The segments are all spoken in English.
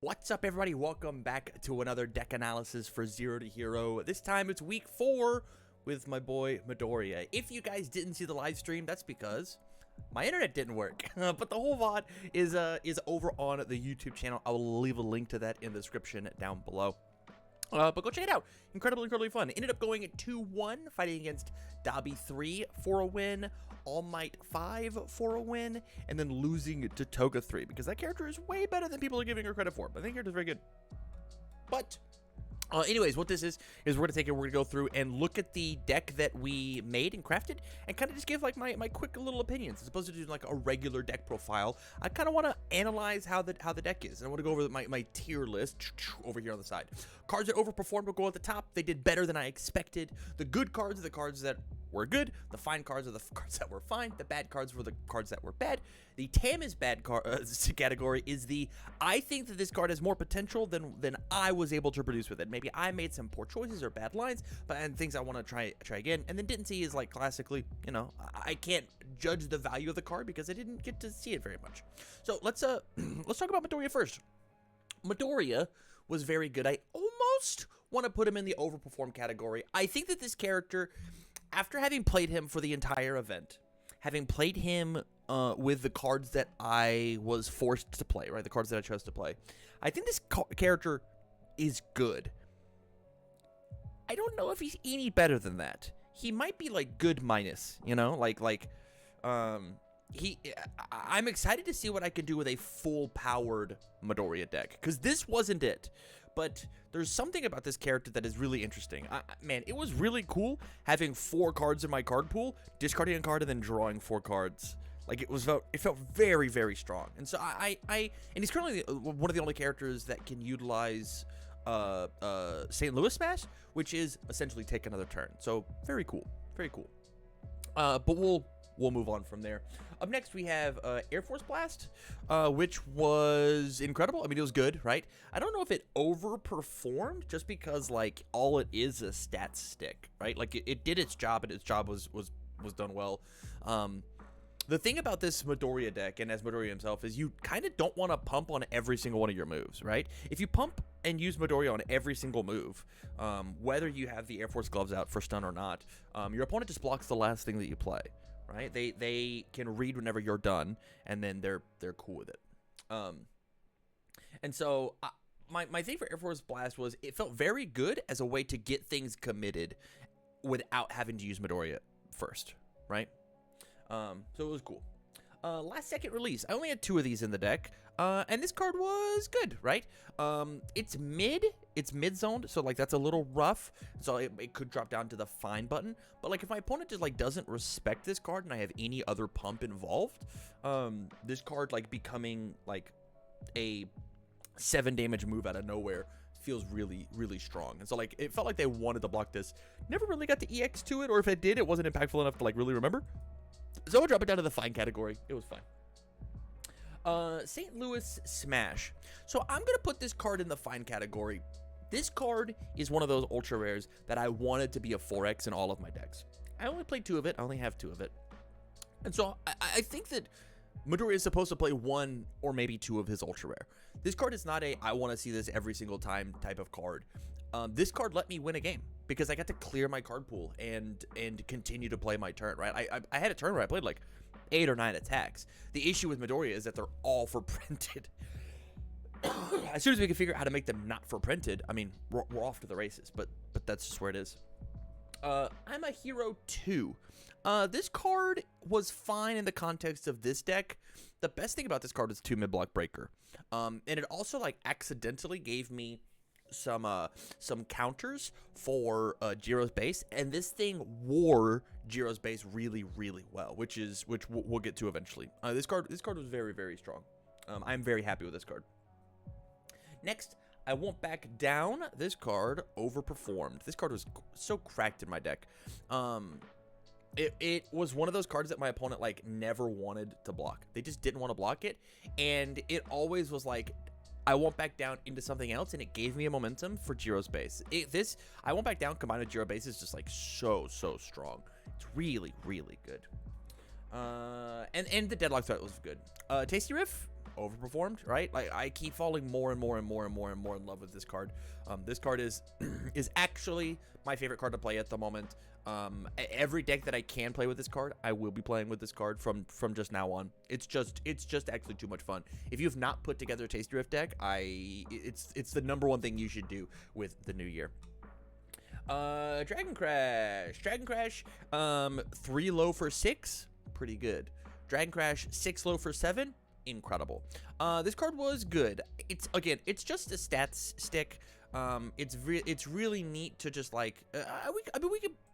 What's up, everybody? Welcome back to another deck analysis for Zero to Hero. This time it's week 4 with my boy Midoriya. If you guys didn't see the live stream, that's because my internet didn't work. But the whole VOD is over on the YouTube channel. I will leave a link to that in the description down below. But go check it out. Incredibly fun. Ended up going at 2-1, fighting against Dobby 3 for a win, All Might 5 for a win, and then losing to Toga 3, because that character is way better than people are giving her credit for. But I think the character's very good. But anyways, what this is we're going to take it, we're going to go through and look at the deck that we made and crafted, and kind of just give like my quick little opinions, as opposed to doing like a regular deck profile. I kind of want to analyze how the deck is, and I want to go over my tier list over here on the side. Cards that overperformed will go at the top. They did better than I expected. The good cards are the cards that were good. The fine cards are the cards that were fine. The bad cards were the cards that were bad. The Tam is bad category is the I think that this card has more potential than I was able to produce with it. Maybe I made some poor choices or bad lines, and things I want to try again. And then didn't see is like classically, you know, I can't judge the value of the card because I didn't get to see it very much. So let's talk about Midoriya first. Midoriya was very good. I almost want to put him in the overperform category. I think that this character, after having played him for the entire event, having played him with the cards that I was forced to play, right, the cards that I chose to play, I think this character is good. I don't know if he's any better than that. He might be like good minus, you know, I'm excited to see what I can do with a full-powered Midoriya deck, because this wasn't it. But there's something about this character that is really interesting. Man, it was really cool having 4 cards in my card pool, discarding a card, and then drawing 4 cards. Like, it felt very strong. And so and he's currently one of the only characters that can utilize St. Louis Smash, which is essentially take another turn. So very cool. But we'll move on from there. Up next, we have Air Force Blast, which was incredible. I mean, it was good, right? I don't know if it overperformed, just because, like, all it is a stat stick, right? Like, it did its job, and its job was done well. The thing about this Midoriya deck, and as Midoriya himself, is you kind of don't want to pump on every single one of your moves, right? If you pump and use Midoriya on every single move, whether you have the Air Force gloves out for stun or not, your opponent just blocks the last thing that you play. Right? They can read whenever you're done, and then they're cool with it. And so my thing for Air Force Blast was it felt very good as a way to get things committed without having to use Midoriya first, right? So it was cool. Last second release. I only had 2 of these in the deck, and this card was good, right? It's mid-zoned, so like that's a little rough, so it could drop down to the fine button. But like if my opponent just like doesn't respect this card and I have any other pump involved, this card like becoming like a 7 damage move out of nowhere feels really strong. And so like it felt like they wanted to block this. Never really got the EX to it, or if it did, it wasn't impactful enough to like really remember. So I'll drop it down to the fine category. It was fine. St. Louis Smash. So I'm going to put this card in the fine category. This card is one of those ultra rares that I wanted to be a 4X in all of my decks. I only played 2 of it. I only have 2 of it. And so I think that Midoriya is supposed to play 1 or maybe 2 of his ultra rare. This card is not a I want to see this every single time type of card. This card let me win a game because I got to clear my card pool and continue to play my turn, right? I had a turn where I played like 8 or 9 attacks. The issue with Midoriya is that they're all for printed. As soon as we can figure out how to make them not for printed, I mean, we're off to the races, but that's just where it is. I'm a Hero 2. This card was fine in the context of this deck. The best thing about this card is 2 mid-block breaker. And it also like accidentally gave me some counters for Jiro's base, and this thing wore Jiro's base really well, which we'll get to eventually. This card was very strong. I'm very happy with this card. Next, I Won't Back Down. This card overperformed. This card was so cracked in my deck. It was one of those cards that my opponent like never wanted to block. They just didn't want to block it, and it always was like, I Won't Back Down into something else, and it gave me a momentum for Jiro's base. This I Won't Back Down combined with Jiro base is just like so strong. It's really good. And the Deadlock threat was good. Tasty Riff, overperformed, right? Like I keep falling more and more and more and more and more in love with this card. This card is is actually my favorite card to play at the moment. Every deck that I can play with this card, I will be playing with this card from just now on. It's just actually too much fun. If you have not put together a Tasty Rift deck, it's the #1 thing you should do with the new year. Dragon Crash, 3 low for 6, pretty good. Dragon Crash 6 low for 7, incredible. This card was good. It's just a stats stick. It's really neat to just like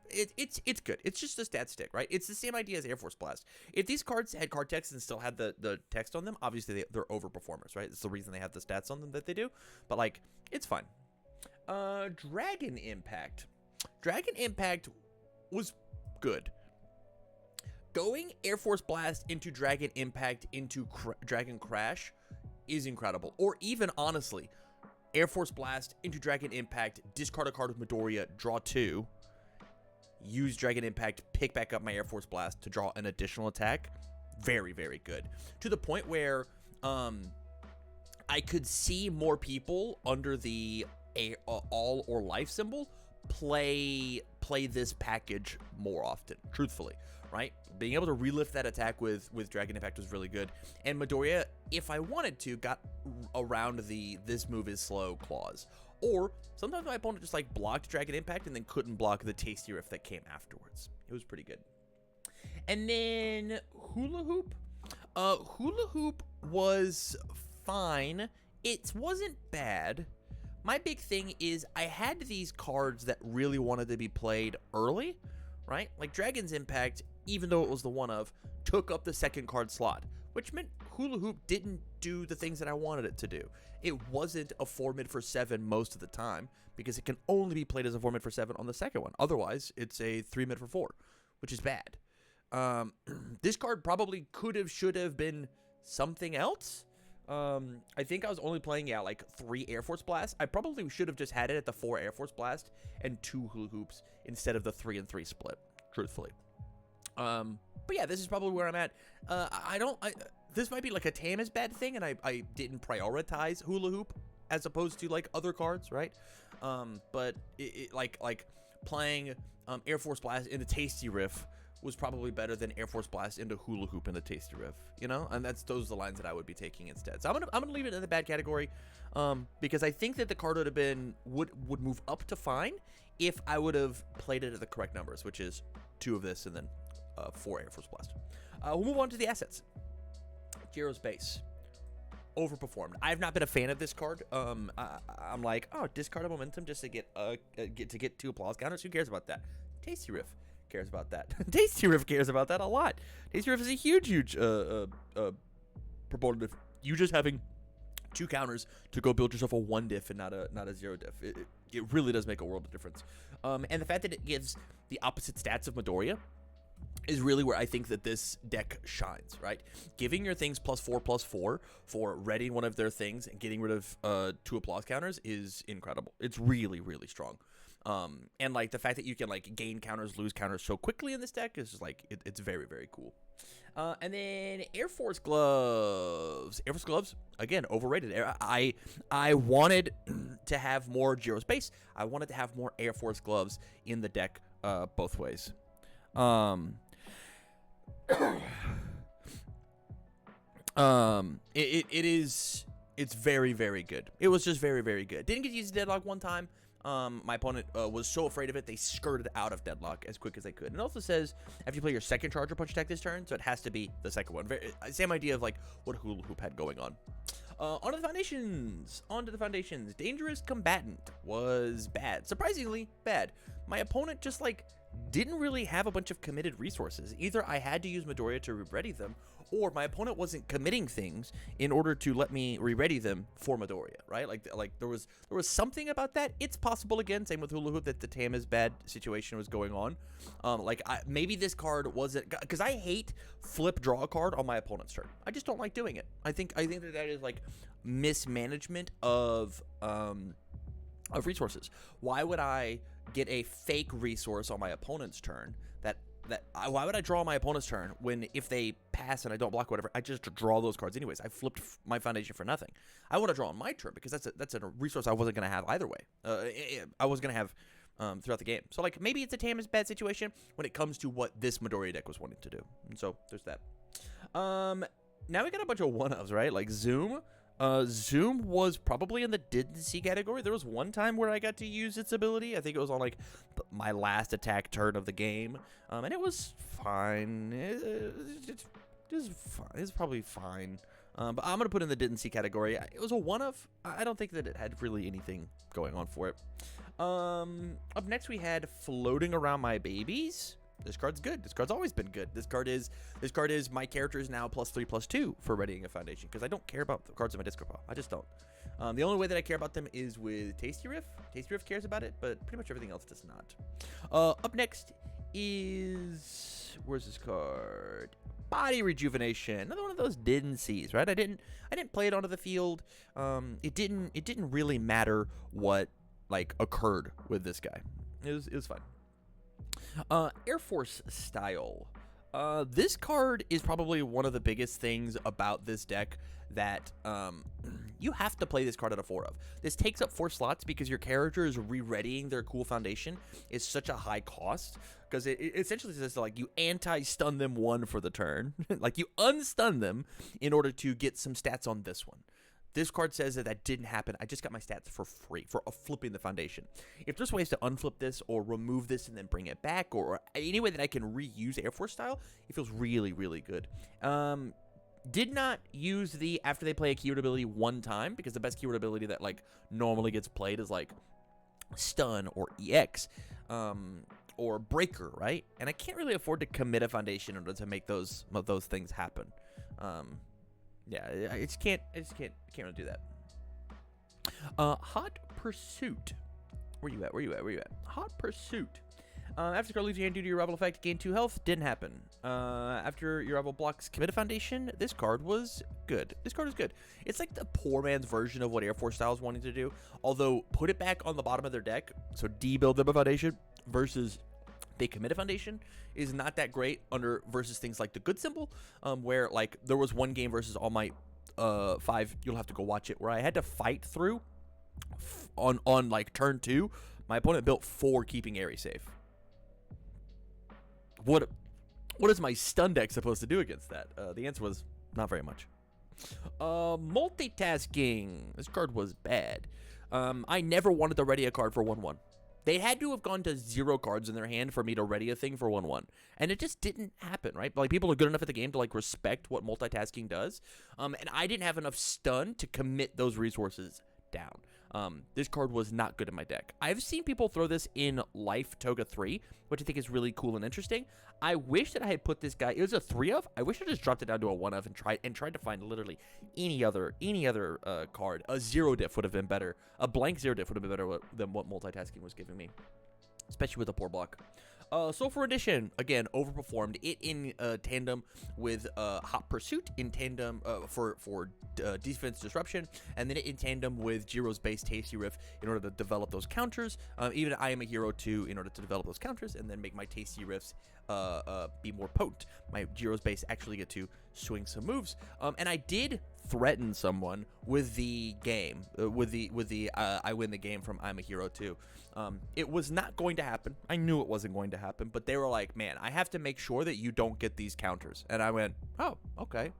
it's good. It's just a stat stick, right? It's the same idea as Air Force Blast. If these cards had card text and still had the text on them, obviously they're overperformers, right? It's the reason they have the stats on them that they do. But like, it's fun. Dragon Impact. Dragon Impact was good. Going Air Force Blast into Dragon Impact into Dragon Crash is incredible. Or even honestly, Air Force Blast into Dragon Impact, discard a card with Midoriya, draw 2, use Dragon Impact, pick back up my Air Force Blast to draw an additional attack. Very, very good. To the point where I could see more people under the all or life symbol play this package more often, truthfully, right? Being able to relift that attack with Dragon Impact was really good. And Midoriya, if I wanted to, got around the this move is slow clause. Or sometimes my opponent just like blocked Dragon Impact and then couldn't block the Tasty Rift that came afterwards. It was pretty good. And then Hula Hoop. Hula Hoop was fine. It wasn't bad. My big thing is I had these cards that really wanted to be played early, right? Like Dragon's Impact, even though it was the one of, took up the second card slot, which meant Hula Hoop didn't do the things that I wanted it to do. It wasn't a 4 mid for 7 most of the time because it can only be played as a 4 mid for 7 on the second one. Otherwise, it's a 3 mid for 4, which is bad. This card probably should have been something else. I think I was only playing, like 3 Air Force Blasts. I probably should have just had it at the 4 Air Force Blast and 2 Hula Hoops instead of the 3 and 3 split, truthfully. But yeah, this is probably where I'm at. This might be like a Tam is bad thing, and I didn't prioritize Hula Hoop as opposed to like other cards, right? But like playing Air Force Blast in the Tasty Riff was probably better than Air Force Blast into Hula Hoop in the Tasty Riff, you know? And those are the lines that I would be taking instead. So I'm gonna leave it in the bad category, because I think that the card would move up to fine if I would have played it at the correct numbers, which is 2 of this and then 4 Air Force Blast. We'll move on to the assets. Gyro's Base. Overperformed. I've not been a fan of this card. I'm like, oh, discard a momentum just to get 2 applause counters. Who cares about that? Tasty Riff cares about that. Tasty Riff cares about that a lot. Tasty Riff is a huge proponent of you just having 2 counters to go build yourself a 1 diff and not a 0 diff. It really does make a world of difference. And the fact that it gives the opposite stats of Midoriya is really where I think that this deck shines, right? Giving your things +4/+4 for readying one of their things and getting rid of 2 applause counters is incredible. It's really, really strong. And like the fact that you can like gain counters, lose counters so quickly in this deck is just like, it's very, very cool. And then Air Force Gloves. Air Force Gloves, again, overrated. I wanted to have more Gyro's Base. I wanted to have more Air Force Gloves in the deck both ways. It's very, very good. It was just very, very good. Didn't get to use Deadlock one time. My opponent was so afraid of it, they skirted out of Deadlock as quick as they could. And it also says, after you play your second Charger Punch attack this turn, so it has to be the second one. Same idea of like what Hula Hoop had going on. Onto the foundations. Dangerous Combatant was bad. Surprisingly bad. My opponent just like didn't really have a bunch of committed resources. Either I had to use Midoriya to re-ready them, or my opponent wasn't committing things in order to let me re-ready them for Midoriya, right? Like there was something about that. It's possible, again, same with Hula Hoop, that the Tam is bad situation was going on. Maybe this card wasn't, because I hate flip draw a card on my opponent's turn. I just don't like doing it. I think that is like mismanagement of resources. Why would I get a fake resource on my opponent's turn that why would I draw my opponent's turn when if they pass and I don't block whatever, I just draw those cards anyways. I flipped my foundation for nothing. I want to draw on my turn because that's a resource I wasn't going to have either way. I was going to have throughout the game. So like maybe it's a Tam's bad situation when it comes to what this Midoriya deck was wanting to do. And so there's that. Now we got a bunch of one-ofs, right? Like Zoom. Zoom was probably in the didn't see category. There was one time where I got to use its ability. I think it was on like my last attack turn of the game, and it was fine. It was fine. It's probably fine. But I'm gonna put it in the didn't see category. It was a one-off. I don't think that it had really anything going on for it. Up next we had Floating Around My Babies. This card's good. This card's always been good. This card is my character is now +3/+2 for readying a foundation because I don't care about the cards in my discard pile. I just don't. The only way that I care about them is with Tasty Riff. Tasty Riff cares about it, but pretty much everything else does not. Up next is, where's this card? Body Rejuvenation. Another one of those didn't sees, right? I didn't play it onto the field. It didn't really matter what like occurred with this guy. It was fine. Air Force Style. This card is probably one of the biggest things about this deck that you have to play this card out of 4 of. This takes up 4 slots because your character is re-readying their cool foundation is such a high cost because it essentially says like you anti-stun them 1 for the turn. Like you unstun them in order to get some stats on this one. This card says that didn't happen. I just got my stats for free for flipping the foundation. If there's ways to unflip this or remove this and then bring it back or any way that I can reuse Air Force Style, it feels really, really good. Did not use the after they play a keyword ability 1 time because the best keyword ability that like normally gets played is like Stun or EX or Breaker, right? And I can't really afford to commit a foundation in order to make those things happen. Yeah, I just can't really do that. Hot Pursuit. Where you at? Hot Pursuit. After the card leaves your hand due to your rival effect, gain 2 health. Didn't happen. After your rival blocks commit a foundation, this card was good. This card is good. It's like the poor man's version of what Air Force Style is wanting to do. Although, put it back on the bottom of their deck, so debuild them a foundation versus they commit a foundation is not that great under versus things like the good symbol, where like there was one game versus All Might 5, you'll have to go watch it, where I had to fight through on like turn 2. My opponent built 4 keeping Aerie safe. What is my stun deck supposed to do against that? The answer was not very much. Multitasking. This card was bad. I never wanted to ready a card for 1/1. They had to have gone to 0 cards in their hand for me to ready a thing for 1/1. And it just didn't happen, right? Like, people are good enough at the game to, like, respect what multitasking does. And I didn't have enough stun to commit those resources down. This card was not good in my deck. I've seen people throw this in Life Toga 3, which I think is really cool and interesting. I wish that I had put this guy, it was a 3 of. I wish I just dropped it down to a 1 of and tried to find literally any other card. A 0 diff would have been better. A blank 0 diff would have been better than what multitasking was giving me, especially with a poor block. Sulfur Edition, again, overperformed. It in tandem with Hot Pursuit, in tandem for defense disruption, and then it in tandem with Jiro's base Tasty Riff in order to develop those counters. Even I Am a Hero 2 in order to develop those counters and then make my Tasty Riffs be more potent. My Jiro's base actually get to swing some moves. And I did threaten someone with the game, with the I win the game from I'm a Hero 2. It was not going to happen. I knew it wasn't going to happen, but they were like, man, I have to make sure that you don't get these counters. And I went, oh, okay.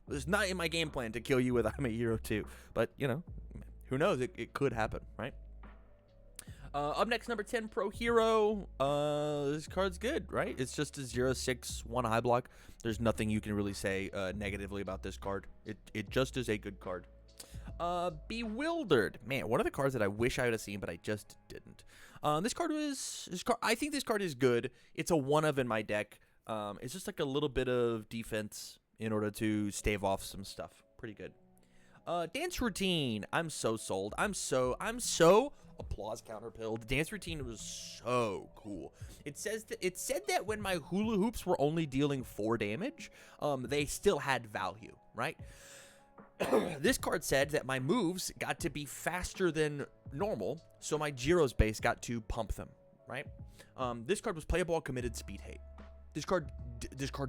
It's not in my game plan to kill you with I'm a Hero 2. But, you know, who knows? It could happen, right? Up next, number 10, Pro Hero. This card's good, right? It's just a 0/6, 1 high block. There's nothing you can really say negatively about this card. It just is a good card. Bewildered. Man, one of the cards that I wish I would have seen, but I just didn't. I think this card is good. It's a 1 of in my deck. It's just like a little bit of defense in order to stave off some stuff. Pretty good. Dance Routine. I'm so sold. I'm so applause counterpill. The Dance Routine was so cool. It said that when my hula hoops were only dealing 4 damage, they still had value, right? This card said that my moves got to be faster than normal, so my Jiro's base got to pump them, right? This card was playable, committed, speed hate. This card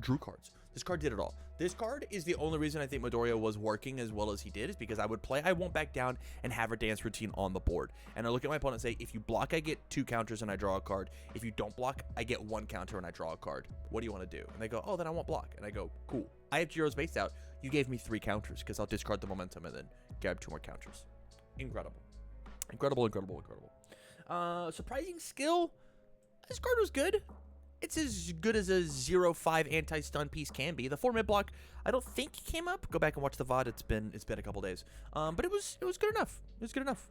drew cards. This card did it all. This card is the only reason I think Midoriya was working as well as he did, is because I would play I Won't Back Down and have a dance routine on the board. And I look at my opponent and say, if you block, I get 2 counters and I draw a card. If you don't block, I get 1 counter and I draw a card. What do you want to do? And they go, oh, then I won't block. And I go, cool. I have Jiro's base out. You gave me 3 counters because I'll discard the momentum and then grab 2 more counters. Incredible. Incredible, incredible, incredible. Surprising skill. This card was good. It's as good as a 0-5 anti-stun piece can be. The 4-mid block, I don't think came up. Go back and watch the VOD. It's been a couple days. But it was good enough. It was good enough.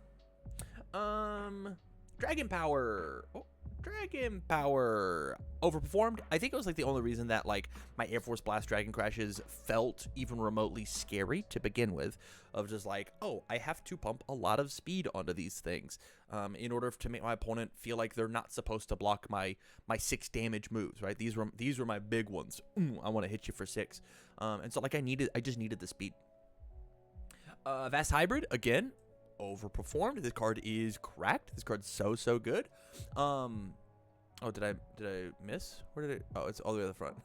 Dragon Power. Oh, Dragon Power. Overperformed. I think it was like the only reason that like my Air Force Blast Dragon Crashes felt even remotely scary to begin with. Of just like, oh, I have to pump a lot of speed onto these things in order to make my opponent feel like they're not supposed to block my 6 damage moves, right? These were my big ones. I want to hit you for 6. And so like I just needed the speed. Vast Hybrid, again, overperformed. This card is cracked. This card's so good. Oh, did I miss? Where did it? Oh, it's all the way to the front.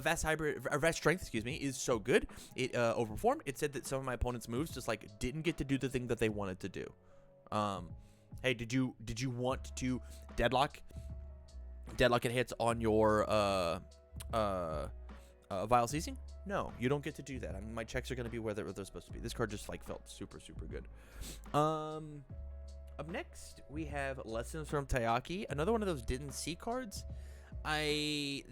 Vast Hybrid, Vast Strength, excuse me, is so good. It overperformed. It said that some of my opponent's moves just like didn't get to do the thing that they wanted to do. Hey, did you want to deadlock it hits on your Vile Seizing? No, you don't get to do that. I mean, my checks are going to be where they're supposed to be. This card just like felt super good. Up next, we have Lessons from Taiyaki. Another one of those didn't see cards. The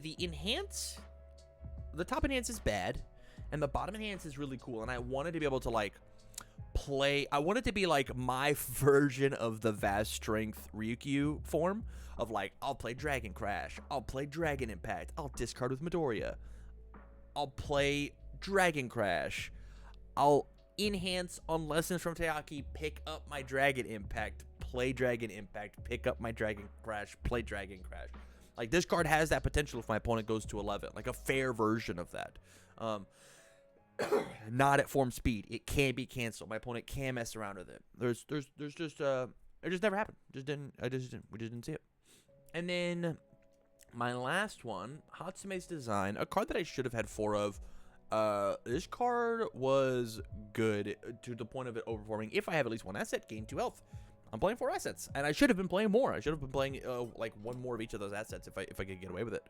top enhance is bad, and the bottom enhance is really cool. And I wanted to be able to like play. I wanted to be like my version of the Vast Strength Ryukyu form of like, I'll play Dragon Crash, I'll play Dragon Impact, I'll discard with Midoriya, I'll play Dragon Crash, I'll enhance on Lessons from Taiyaki, pick up my Dragon Impact, play Dragon Impact, pick up my Dragon Crash, play Dragon Crash. Like, this card has that potential if my opponent goes to 11, like a fair version of that. Not at form speed. It can be canceled. My opponent can mess around with it. There's just it just never happened. We just didn't see it. And then my last one, Hatsume's Design, a card that I should have had 4 of. This card was good to the point of it overperforming. If I have at least 1 asset, gain 2 health. I'm playing 4 assets, and I should have been playing more. I should have been playing like 1 more of each of those assets if I could get away with it.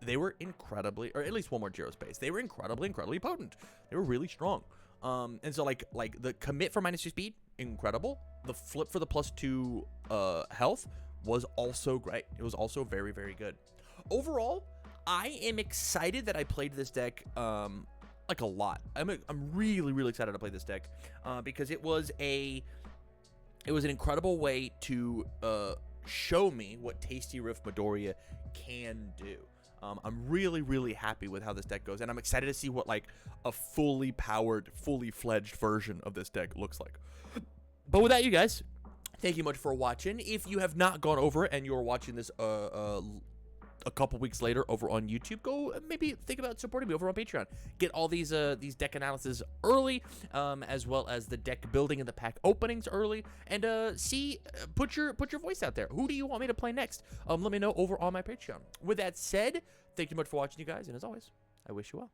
They were incredibly, or at least 1 more Jiro space. They were incredibly potent. They were really strong. And so like the commit for -2 speed, incredible. The flip for the +2 health was also great. It was also very good. Overall, I am excited that I played this deck like a lot. I'm really excited to play this deck because it was an incredible way to show me what Tasty Riff Midoriya can do. I'm really happy with how this deck goes, and I'm excited to see what like a fully powered, fully fledged version of this deck looks like. But with that, you guys, thank you much for watching. If you have not gone over and you're watching this a couple weeks later over on YouTube, go maybe think about supporting me over on Patreon. Get all these deck analysis early, as well as the deck building and the pack openings early, and put your voice out there. Who do you want me to play next? Let me know over on my Patreon. With that said, thank you much for watching, you guys, and as always, I wish you well.